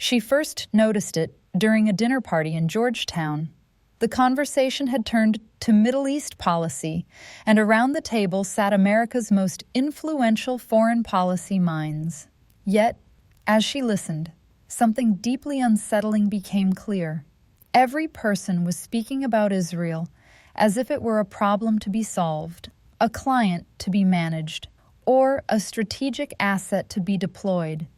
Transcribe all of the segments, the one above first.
She first noticed it during a dinner party in Georgetown. The conversation had turned to Middle East policy, and around the table sat America's most influential foreign policy minds. Yet, as she listened, something deeply unsettling became clear. Every person was speaking about Israel as if it were a problem to be solved, a client to be managed, or a strategic asset to be deployed.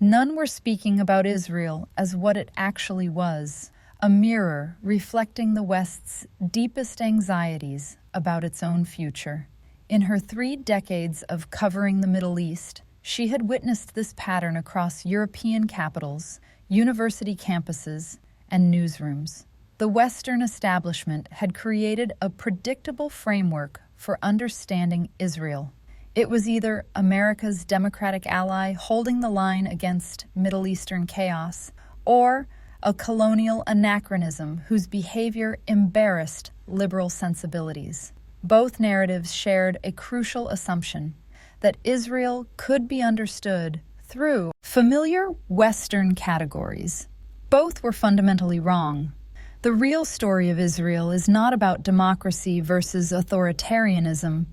None were speaking about Israel as what it actually was, a mirror reflecting the West's deepest anxieties about its own future. In her 3 decades of covering the Middle East, she had witnessed this pattern across European capitals, university campuses, and newsrooms. The Western establishment had created a predictable framework for understanding Israel. It was either America's democratic ally holding the line against Middle Eastern chaos, or a colonial anachronism whose behavior embarrassed liberal sensibilities. Both narratives shared a crucial assumption that Israel could be understood through familiar Western categories. Both were fundamentally wrong. The real story of Israel is not about democracy versus authoritarianism,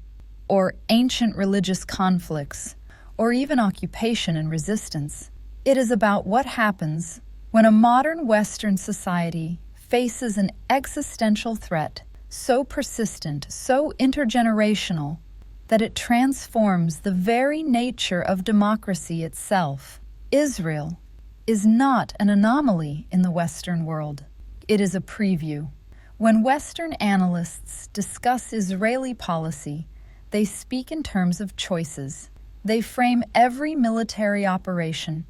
or ancient religious conflicts, or even occupation and resistance. It is about what happens when a modern Western society faces an existential threat so persistent, so intergenerational, that it transforms the very nature of democracy itself. Israel is not an anomaly in the Western world. It is a preview. When Western analysts discuss Israeli policy, they speak in terms of choices. They frame every military operation,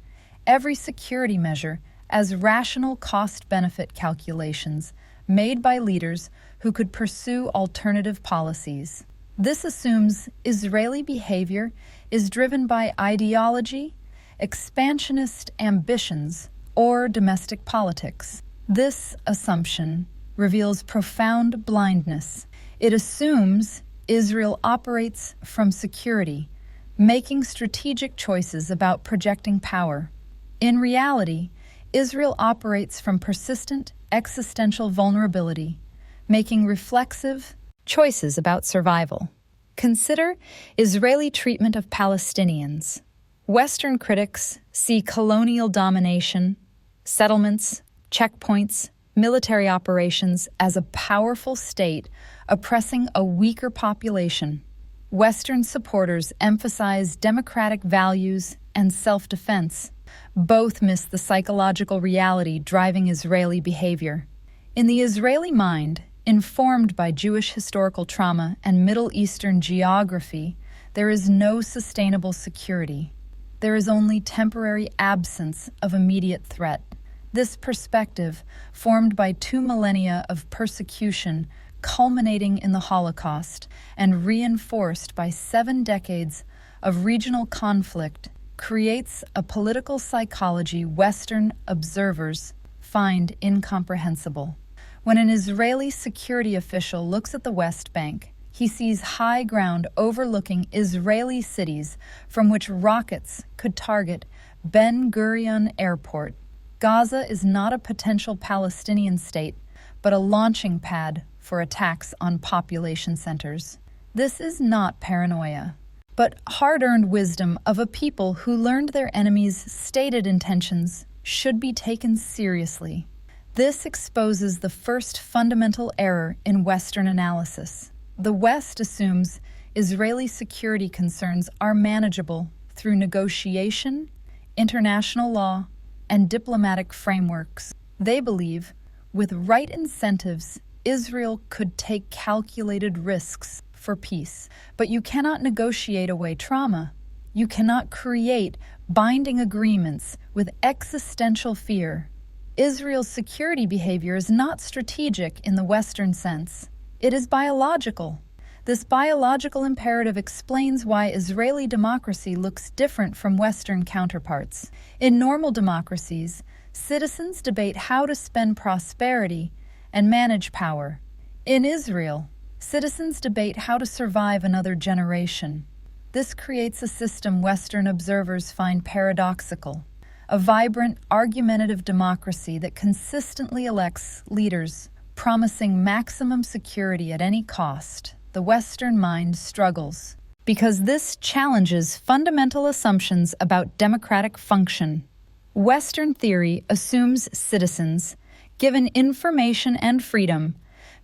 every security measure, as rational cost-benefit calculations made by leaders who could pursue alternative policies. This assumes Israeli behavior is driven by ideology, expansionist ambitions, or domestic politics. This assumption reveals profound blindness. It assumes Israel operates from security, making strategic choices about projecting power. In reality, Israel operates from persistent existential vulnerability, making reflexive choices about survival. Consider Israeli treatment of Palestinians. Western critics see colonial domination, settlements, checkpoints, military operations as a powerful state oppressing a weaker population. Western supporters emphasize democratic values and self-defense. Both miss the psychological reality driving Israeli behavior. In the Israeli mind, informed by Jewish historical trauma and Middle Eastern geography, there is no sustainable security. There is only temporary absence of immediate threat. This perspective, formed by 2 millennia of persecution culminating in the Holocaust and reinforced by 7 decades of regional conflict, creates a political psychology Western observers find incomprehensible. When an Israeli security official looks at the West Bank, he sees high ground overlooking Israeli cities from which rockets could target Ben Gurion Airport. Gaza is not a potential Palestinian state, but a launching pad for attacks on population centers. This is not paranoia, but hard-earned wisdom of a people who learned their enemies' stated intentions should be taken seriously. This exposes the first fundamental error in Western analysis. The West assumes Israeli security concerns are manageable through negotiation, international law, and diplomatic frameworks. They believe, with right incentives, Israel could take calculated risks for peace. But you cannot negotiate away trauma. You cannot create binding agreements with existential fear. Israel's security behavior is not strategic in the Western sense. It is biological. This biological imperative explains why Israeli democracy looks different from Western counterparts. In normal democracies, citizens debate how to spend prosperity and manage power. In Israel, citizens debate how to survive another generation. This creates a system Western observers find paradoxical, a vibrant, argumentative democracy that consistently elects leaders promising maximum security at any cost, the Western mind struggles because this challenges fundamental assumptions about democratic function. Western theory assumes citizens, given information and freedom,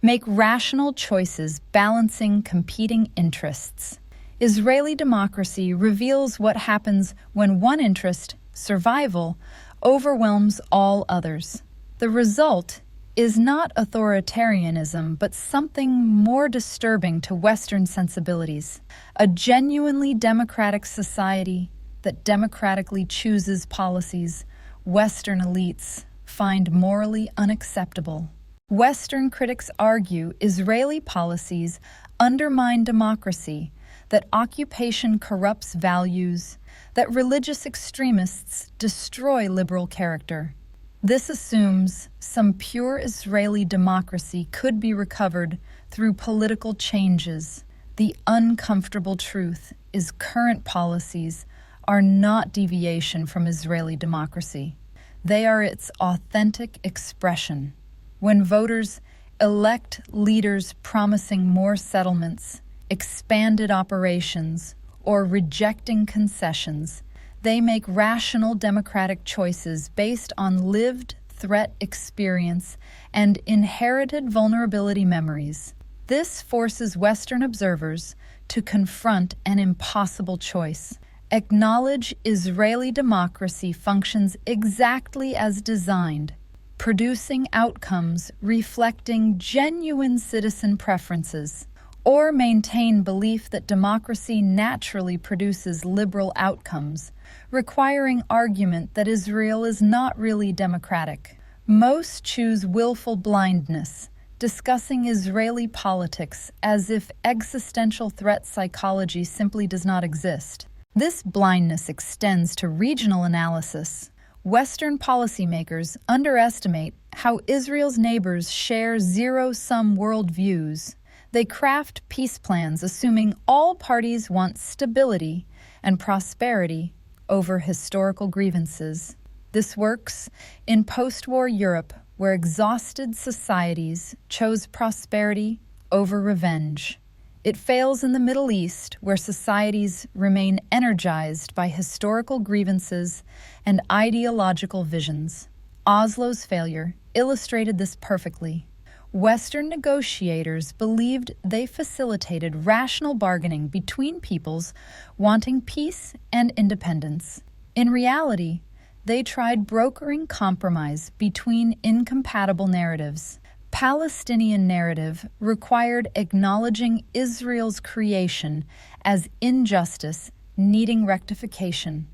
make rational choices balancing competing interests. Israeli democracy reveals what happens when one interest, survival, overwhelms all others. The result is not authoritarianism, but something more disturbing to Western sensibilities. A genuinely democratic society that democratically chooses policies Western elites find morally unacceptable. Western critics argue Israeli policies undermine democracy, that occupation corrupts values, that religious extremists destroy liberal character. This assumes some pure Israeli democracy could be recovered through political changes. The uncomfortable truth is current policies are not deviation from Israeli democracy. They are its authentic expression. When voters elect leaders promising more settlements, expanded operations, or rejecting concessions, they make rational democratic choices based on lived threat experience and inherited vulnerability memories. This forces Western observers to confront an impossible choice. Acknowledge Israeli democracy functions exactly as designed, producing outcomes reflecting genuine citizen preferences, or maintain belief that democracy naturally produces liberal outcomes, requiring argument that Israel is not really democratic. Most choose willful blindness, discussing Israeli politics as if existential threat psychology simply does not exist. This blindness extends to regional analysis. Western policymakers underestimate how Israel's neighbors share zero-sum worldviews. They craft peace plans assuming all parties want stability and prosperity over historical grievances. This works in post-war Europe, where exhausted societies chose prosperity over revenge. It fails in the Middle East, where societies remain energized by historical grievances and ideological visions. Oslo's failure illustrated this perfectly. Western negotiators believed they facilitated rational bargaining between peoples wanting peace and independence. In reality, they tried brokering compromise between incompatible narratives. Palestinian narrative required acknowledging Israel's creation as injustice needing rectification.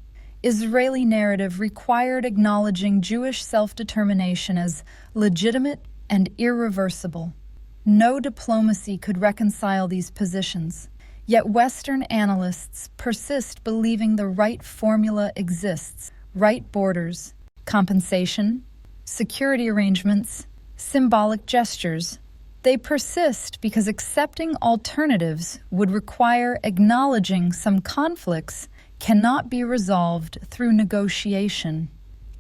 Israeli narrative required acknowledging Jewish self-determination as legitimate and irreversible. No diplomacy could reconcile these positions, yet Western analysts persist believing the right formula exists: right borders, compensation, security arrangements, symbolic gestures. They persist because accepting alternatives would require acknowledging some conflicts cannot be resolved through negotiation.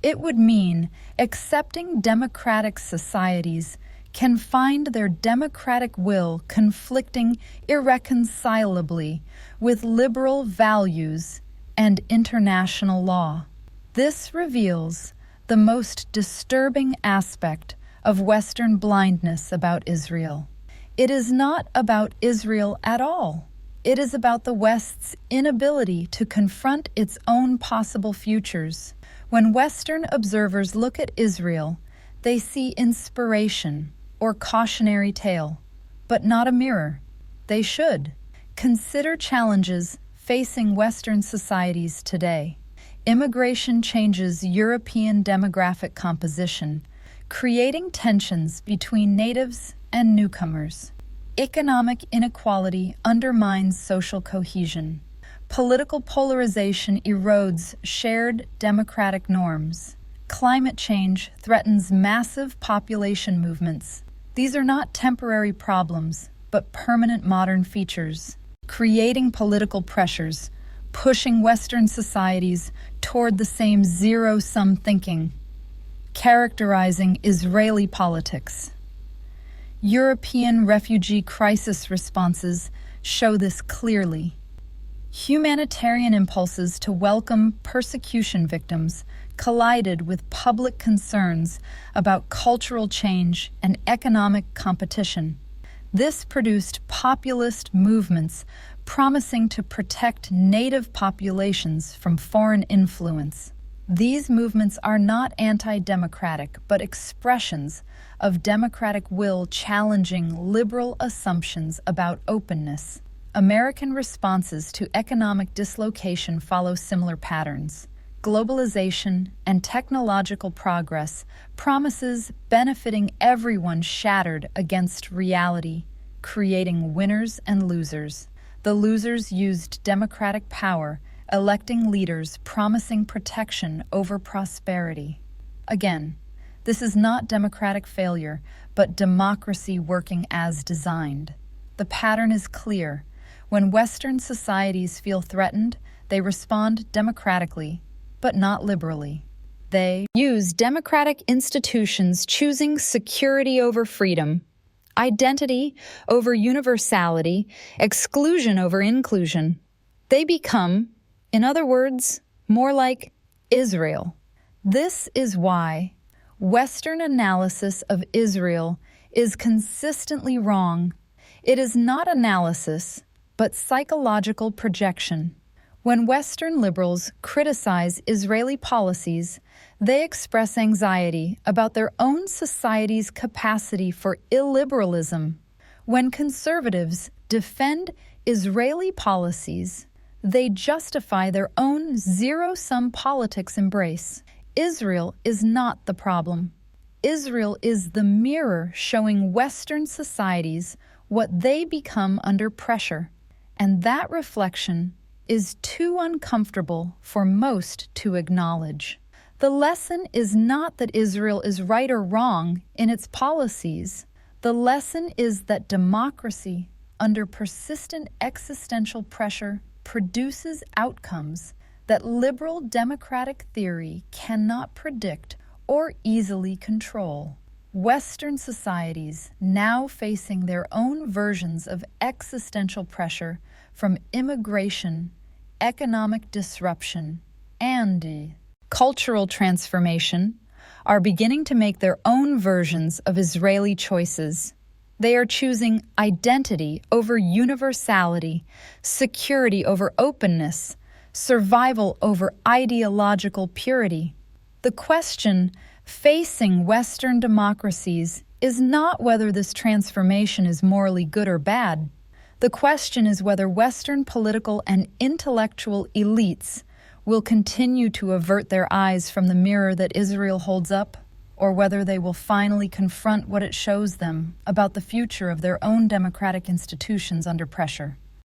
It would mean accepting democratic societies can find their democratic will conflicting irreconcilably with liberal values and international law. This reveals the most disturbing aspect of Western blindness about Israel. It is not about Israel at all. It is about the West's inability to confront its own possible futures. When Western observers look at Israel, they see inspiration or cautionary tale, but not a mirror. They should consider challenges facing Western societies today. Immigration changes European demographic composition, creating tensions between natives and newcomers. Economic inequality undermines social cohesion. Political polarization erodes shared democratic norms. Climate change threatens massive population movements. These are not temporary problems, but permanent modern features, creating political pressures pushing Western societies toward the same zero-sum thinking, characterizing Israeli politics. European refugee crisis responses show this clearly. Humanitarian impulses to welcome persecution victims collided with public concerns about cultural change and economic competition. This produced populist movements promising to protect native populations from foreign influence. These movements are not anti-democratic, but expressions of democratic will challenging liberal assumptions about openness. American responses to economic dislocation follow similar patterns. Globalization and technological progress promises benefiting everyone shattered against reality, creating winners and losers. The losers used democratic power, electing leaders promising protection over prosperity. Again, this is not democratic failure, but democracy working as designed. The pattern is clear. When Western societies feel threatened, they respond democratically, but not liberally. They use democratic institutions, choosing security over freedom, identity over universality, exclusion over inclusion. They become, in other words, more like Israel. This is why Western analysis of Israel is consistently wrong. It is not analysis, but psychological projection. When Western liberals criticize Israeli policies, they express anxiety about their own society's capacity for illiberalism. When conservatives defend Israeli policies, they justify their own zero-sum politics embrace. Israel is not the problem. Israel is the mirror showing Western societies what they become under pressure, and that reflection is too uncomfortable for most to acknowledge. The lesson is not that Israel is right or wrong in its policies. The lesson is that democracy, under persistent existential pressure, produces outcomes that liberal democratic theory cannot predict or easily control. Western societies, now facing their own versions of existential pressure from immigration, economic disruption, and cultural transformation, are beginning to make their own versions of Israeli choices. They are choosing identity over universality, security over openness, survival over ideological purity. The question facing Western democracies is not whether this transformation is morally good or bad. The question is whether Western political and intellectual elites will continue to avert their eyes from the mirror that Israel holds up, or whether they will finally confront what it shows them about the future of their own democratic institutions under pressure.